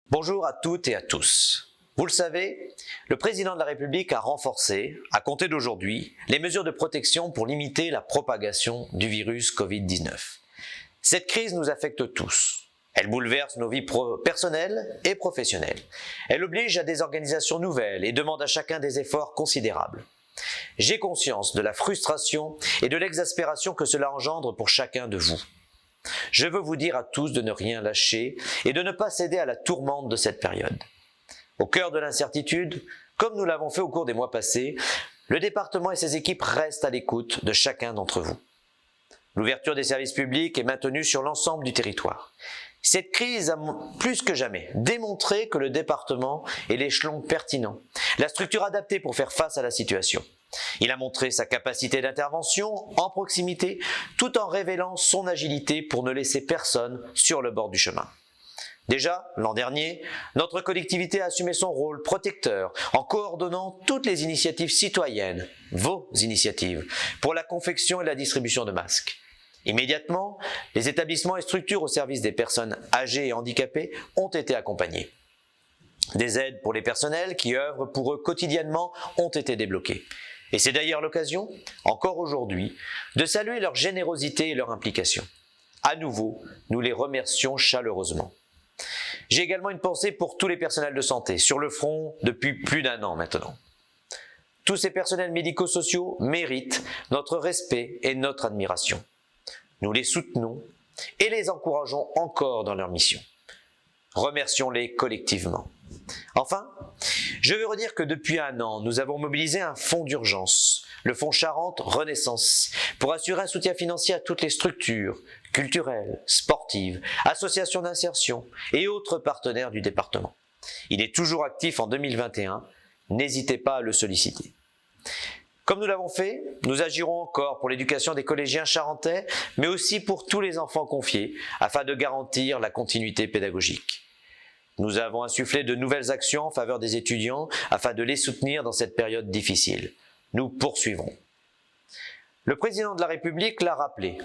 Bonjour à toutes et à tous. Vous le savez, le président de la République a renforcé, à compter d'aujourd'hui, les mesures de protection pour limiter la propagation du virus Covid-19. Cette crise nous affecte tous. Elle bouleverse nos vies personnelles et professionnelles. Elle oblige à des organisations nouvelles et demande à chacun des efforts considérables. J'ai conscience de la frustration et de l'exaspération que cela engendre pour chacun de vous. Je veux vous dire à tous de ne rien lâcher et de ne pas céder à la tourmente de cette période. Au cœur de l'incertitude, comme nous l'avons fait au cours des mois passés, le département et ses équipes restent à l'écoute de chacun d'entre vous. L'ouverture des services publics est maintenue sur l'ensemble du territoire. Cette crise a plus que jamais démontré que le département est l'échelon pertinent, la structure adaptée pour faire face à la situation. Il a montré sa capacité d'intervention en proximité, tout en révélant son agilité pour ne laisser personne sur le bord du chemin. Déjà, l'an dernier, notre collectivité a assumé son rôle protecteur en coordonnant toutes les initiatives citoyennes, vos initiatives, pour la confection et la distribution de masques. Immédiatement, les établissements et structures au service des personnes âgées et handicapées ont été accompagnés. Des aides pour les personnels qui œuvrent pour eux quotidiennement ont été débloquées. Et c'est d'ailleurs l'occasion, encore aujourd'hui, de saluer leur générosité et leur implication. À nouveau, nous les remercions chaleureusement. J'ai également une pensée pour tous les personnels de santé, sur le front depuis plus d'un an maintenant. Tous ces personnels médico-sociaux méritent notre respect et notre admiration. Nous les soutenons et les encourageons encore dans leur mission. Remercions-les collectivement. Enfin, je veux redire que depuis un an, nous avons mobilisé un fonds d'urgence, le fonds Charente Renaissance, pour assurer un soutien financier à toutes les structures culturelles, sportives, associations d'insertion et autres partenaires du département. Il est toujours actif en 2021, n'hésitez pas à le solliciter. Comme nous l'avons fait, nous agirons encore pour l'éducation des collégiens charentais, mais aussi pour tous les enfants confiés, afin de garantir la continuité pédagogique. Nous avons insufflé de nouvelles actions en faveur des étudiants afin de les soutenir dans cette période difficile. Nous poursuivrons. Le président de la République l'a rappelé.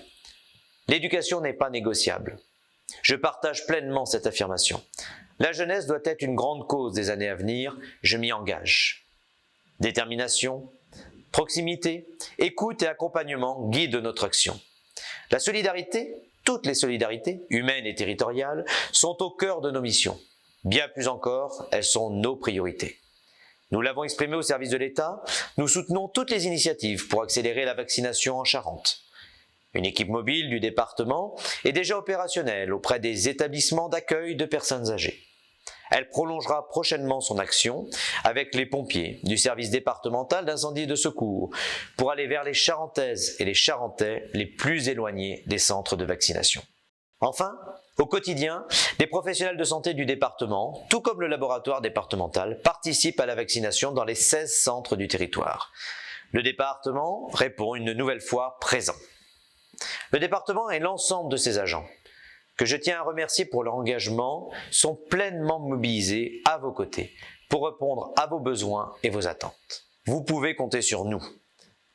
L'éducation n'est pas négociable. Je partage pleinement cette affirmation. La jeunesse doit être une grande cause des années à venir, je m'y engage. Détermination, proximité, écoute et accompagnement guident notre action. La solidarité, toutes les solidarités, humaines et territoriales, sont au cœur de nos missions. Bien plus encore, elles sont nos priorités. Nous l'avons exprimé au service de l'État, nous soutenons toutes les initiatives pour accélérer la vaccination en Charente. Une équipe mobile du département est déjà opérationnelle auprès des établissements d'accueil de personnes âgées. Elle prolongera prochainement son action avec les pompiers du service départemental d'incendie et de secours pour aller vers les Charentaises et les Charentais les plus éloignés des centres de vaccination. Enfin, au quotidien, des professionnels de santé du département, tout comme le laboratoire départemental, participent à la vaccination dans les 16 centres du territoire. Le département répond une nouvelle fois présent. Le département et l'ensemble de ses agents, que je tiens à remercier pour leur engagement, sont pleinement mobilisés à vos côtés pour répondre à vos besoins et vos attentes. Vous pouvez compter sur nous.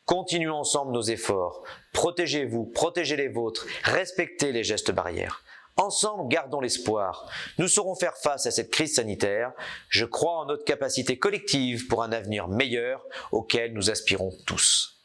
Continuons ensemble nos efforts. Protégez-vous, protégez les vôtres, respectez les gestes barrières. Ensemble, gardons l'espoir. Nous saurons faire face à cette crise sanitaire. Je crois en notre capacité collective pour un avenir meilleur auquel nous aspirons tous.